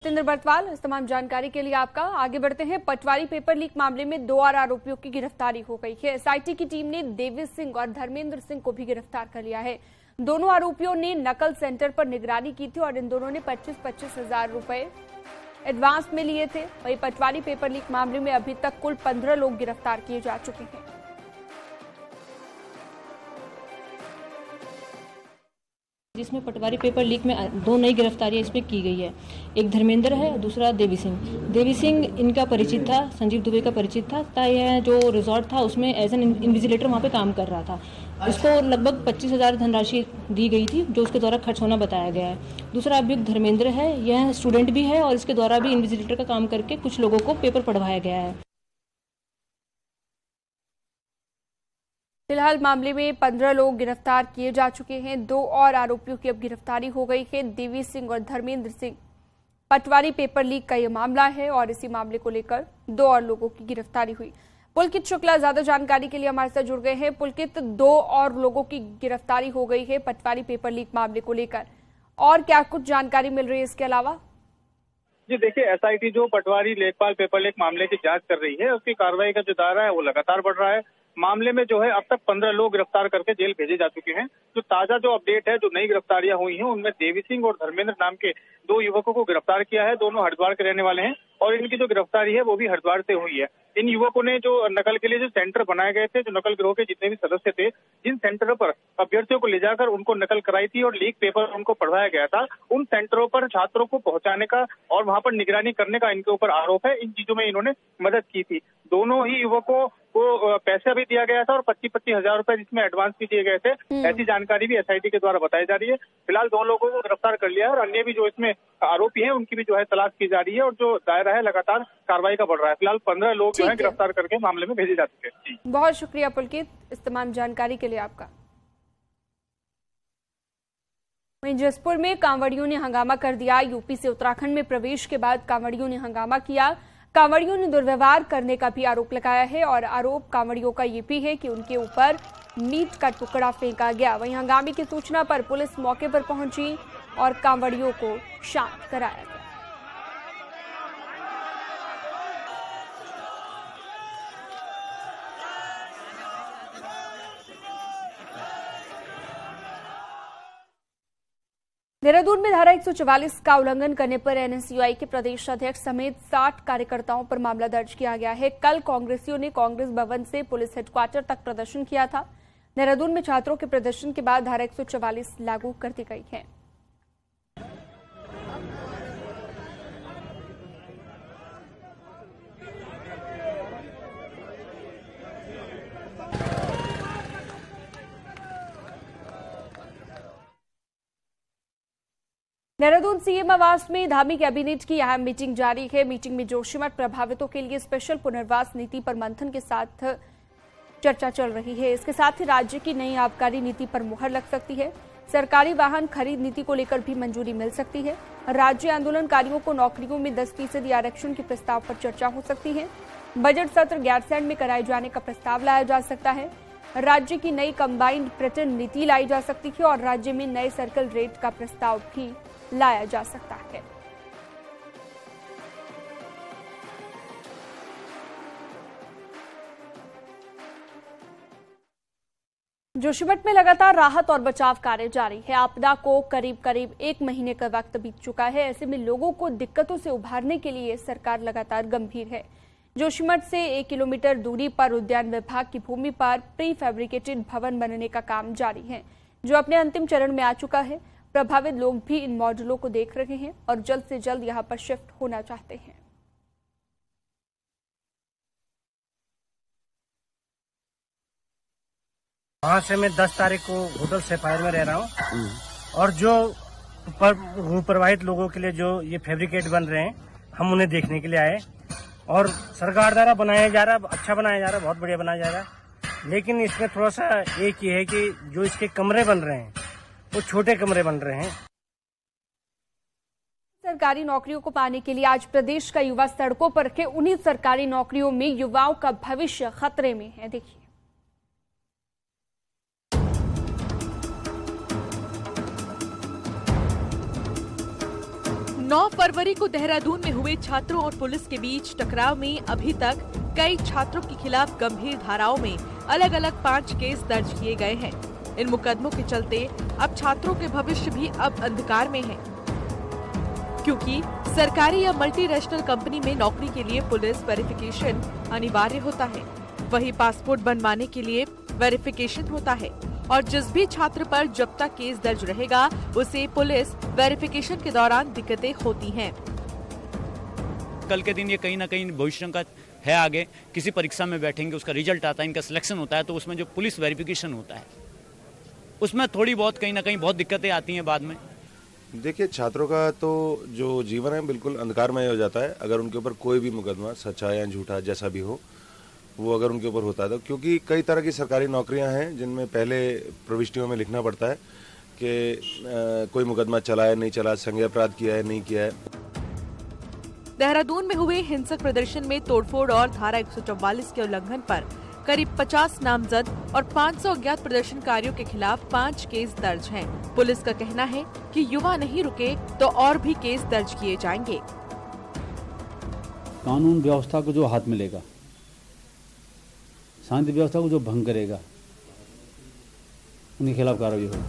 जितेंद्र बर्तवाल, इस तमाम जानकारी के लिए आपका। आगे बढ़ते हैं। पटवारी पेपर लीक मामले में 2 और आरोपियों की गिरफ्तारी हो गई है। एसआईटी की टीम ने देवी सिंह और धर्मेंद्र सिंह को भी गिरफ्तार कर लिया है। दोनों आरोपियों ने नकल सेंटर पर निगरानी की थी और इन दोनों ने 25-25 हजार रुपए एडवांस में लिए थे। वहीं पटवारी पेपर लीक मामले में अभी तक कुल 15 लोग गिरफ्तार किए जा चुके हैं। जिसमें पटवारी पेपर लीक में 2 नई गिरफ्तारियां इसमें की गई है। एक धर्मेंद्र है और दूसरा देवी सिंह। देवी सिंह इनका परिचित था, संजीव दुबे का परिचित था। यह जो रिजॉर्ट था उसमें एज एन इन्विजिलेटर वहाँ पे काम कर रहा था। उसको लगभग 25,000 धनराशि दी गई थी जो उसके द्वारा खर्च होना बताया गया है। दूसरा अभियुक्त धर्मेंद्र है, यह स्टूडेंट भी है और इसके द्वारा भी इन्विजिलेटर का काम करके कुछ लोगों को पेपर पढ़वाया गया है। फिलहाल मामले में 15 लोग गिरफ्तार किए जा चुके हैं। 2 और आरोपियों की अब गिरफ्तारी हो गई है। देवी सिंह और धर्मेंद्र सिंह। पटवारी पेपर लीक का यह मामला है और इसी मामले को लेकर 2 और लोगों की गिरफ्तारी हुई। पुलकित शुक्ला ज्यादा जानकारी के लिए हमारे साथ जुड़ गए हैं। पुलकित, 2 और लोगों की गिरफ्तारी हो गई है पटवारी पेपर लीक मामले को लेकर, और क्या कुछ जानकारी मिल रही है इसके अलावा? जी देखिए, एसआईटी जो पटवारी लेखपाल पेपर लीक मामले की जांच कर रही है, उसकी कार्रवाई का जो दायरा है वो लगातार बढ़ रहा है। मामले में जो है अब तक 15 लोग गिरफ्तार करके जेल भेजे जा चुके हैं। जो ताजा जो अपडेट है, जो नई गिरफ्तारियां हुई हैं, उनमें देवी सिंह और धर्मेंद्र नाम के 2 युवकों को गिरफ्तार किया है। दोनों हरिद्वार के रहने वाले हैं और इनकी जो गिरफ्तारी है वो भी हरिद्वार से हुई है। इन युवकों ने जो नकल के लिए जो सेंटर बनाए गए थे, जो नकल गिरोह के जितने भी सदस्य थे, जिन सेंटरों पर अभ्यर्थियों को ले जाकर उनको नकल कराई थी और लीक पेपर उनको पढ़वाया गया था, उन सेंटरों पर छात्रों को पहुंचाने का और वहां पर निगरानी करने का इनके ऊपर आरोप है। इन चीजों में इन्होंने मदद की थी। दोनों ही युवकों को पैसा भी दिया गया था और 25-25 हजार रुपए जिसमें एडवांस भी दिए गए थे। ऐसी जानकारी भी एसआईटी के द्वारा बताई जा रही है। फिलहाल 2 लोगों को गिरफ्तार कर लिया है और अन्य भी जो इसमें आरोपी हैं उनकी भी जो है तलाश की जा रही है और जो दायरा है लगातार कार्रवाई का बढ़ रहा है। फिलहाल 15 लोग जो है गिरफ्तार करके मामले में भेजे जा चुके हैं। बहुत शुक्रिया पुलकित, इस तमाम जानकारी के लिए आपका। वहीं जसपुर में कांवड़ियों ने हंगामा कर दिया। यूपी से उत्तराखंड में प्रवेश के बाद कांवड़ियों ने हंगामा किया। कांवड़ियों ने दुर्व्यवहार करने का भी आरोप लगाया है और आरोप कांवड़ियों का ये भी है कि उनके ऊपर मीट का टुकड़ा फेंका गया। वहीं हंगामे की सूचना पर पुलिस मौके पर पहुंची और कांवड़ियों को शांत कराया गया। देहरादून में धारा 144 का उल्लंघन करने पर एनएसयूआई के प्रदेश अध्यक्ष समेत 60 कार्यकर्ताओं पर मामला दर्ज किया गया है। कल कांग्रेसियों ने कांग्रेस भवन से पुलिस हेडक्वार्टर तक प्रदर्शन किया था। देहरादून में छात्रों के प्रदर्शन के बाद धारा 144 लागू कर दी गई है। देहरादून सीएम आवास में धामी कैबिनेट की अहम मीटिंग जारी है। मीटिंग में जोशीमठ प्रभावितों के लिए स्पेशल पुनर्वास नीति पर मंथन के साथ चर्चा चल रही है। इसके साथ ही राज्य की नई आबकारी नीति पर मुहर लग सकती है। सरकारी वाहन खरीद नीति को लेकर भी मंजूरी मिल सकती है। राज्य आंदोलनकारियों को नौकरियों में 10% आरक्षण के प्रस्ताव पर चर्चा हो सकती है। बजट सत्र गैरसैंण में कराए जाने का प्रस्ताव लाया जा सकता है। राज्य की नई कंबाइंड प्रिंटन नीति लाई जा सकती है और राज्य में नए सर्कल रेट का प्रस्ताव भी लाया जा सकता है। जोशीमठ में लगातार राहत और बचाव कार्य जारी है। आपदा को करीब 1 महीने का वक्त बीत चुका है। ऐसे में लोगों को दिक्कतों से उभारने के लिए सरकार लगातार गंभीर है। जोशीमठ से 1 किलोमीटर दूरी पर उद्यान विभाग की भूमि पर प्री फैब्रिकेटेड भवन बनने का काम जारी है, जो अपने अंतिम चरण में आ चुका है। प्रभावित लोग भी इन मॉड्यूलों को देख रहे हैं और जल्द से जल्द यहां पर शिफ्ट होना चाहते हैं। वहाँ से मैं 10 तारीख को होटल सफायर में रह रहा हूँ और जो प्रभावित लोगों के लिए जो ये फैब्रिकेट बन रहे हैं, हम उन्हें देखने के लिए आए और सरकार द्वारा बनाया जा रहा, अच्छा बनाया जा रहा, बहुत बढ़िया बनाया जा रहा। लेकिन इसमें थोड़ा सा एक ये है कि जो इसके कमरे बन रहे हैं वो छोटे कमरे बन रहे हैं। सरकारी नौकरियों को पाने के लिए आज प्रदेश का युवा सड़कों पर रखे। उन्हीं सरकारी नौकरियों में युवाओं का भविष्य खतरे में है। देखिए, 9 फरवरी को देहरादून में हुए छात्रों और पुलिस के बीच टकराव में अभी तक कई छात्रों के खिलाफ गंभीर धाराओं में अलग अलग 5 केस दर्ज किए गए हैं। इन मुकदमों के चलते अब छात्रों के भविष्य भी अब अंधकार में है, क्योंकि सरकारी या मल्टीनेशनल कंपनी में नौकरी के लिए पुलिस वेरिफिकेशन अनिवार्य होता है। वही पासपोर्ट बनवाने के लिए वेरिफिकेशन होता है और जिस भी छात्र पर जब तक केस दर्ज रहेगा उसे पुलिस वेरिफिकेशन के दौरान दिक्कतें होती हैं। कल के दिन ये कहीं ना कहीं भविष्य का है, आगे किसी परीक्षा में बैठेंगे, उसका रिजल्ट आता है, इनका सिलेक्शन होता है, तो उसमें जो पुलिस वेरिफिकेशन होता है उसमें थोड़ी बहुत कहीं ना कहीं बहुत दिक्कतें आती हैं बाद में। देखिए, छात्रों का तो जो जीवन है बिल्कुल अंधकारमय हो जाता है अगर उनके ऊपर कोई भी मुकदमा, सच्चा या झूठा जैसा भी हो, वो अगर उनके ऊपर होता है तो। क्योंकि कई तरह की सरकारी नौकरियां हैं जिनमें पहले प्रविष्टियों में लिखना पड़ता है कि कोई मुकदमा चला है, नहीं चला, संज्ञेय अपराध किया है, नहीं किया है। देहरादून में हुए हिंसक प्रदर्शन में तोड़फोड़ और धारा 144 के उल्लंघन पर करीब 50 नामजद और 500 अज्ञात प्रदर्शनकारियों के खिलाफ 5 केस दर्ज हैं। पुलिस का कहना है कि युवा नहीं रुके तो और भी केस दर्ज किए जाएंगे। कानून व्यवस्था को जो हाथ मिलेगा, शांति व्यवस्था को जो भंग करेगा, उनके खिलाफ कार्रवाई होगी।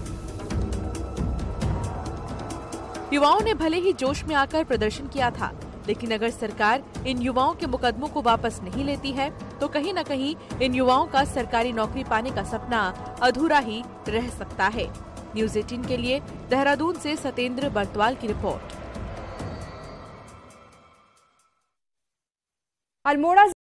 युवाओं ने भले ही जोश में आकर प्रदर्शन किया था, लेकिन अगर सरकार इन युवाओं के मुकदमों को वापस नहीं लेती है तो कहीं न कहीं इन युवाओं का सरकारी नौकरी पाने का सपना अधूरा ही रह सकता है। न्यूज़ 18 के लिए देहरादून से सतेंद्र बर्तवाल की रिपोर्ट। अल्मोड़ा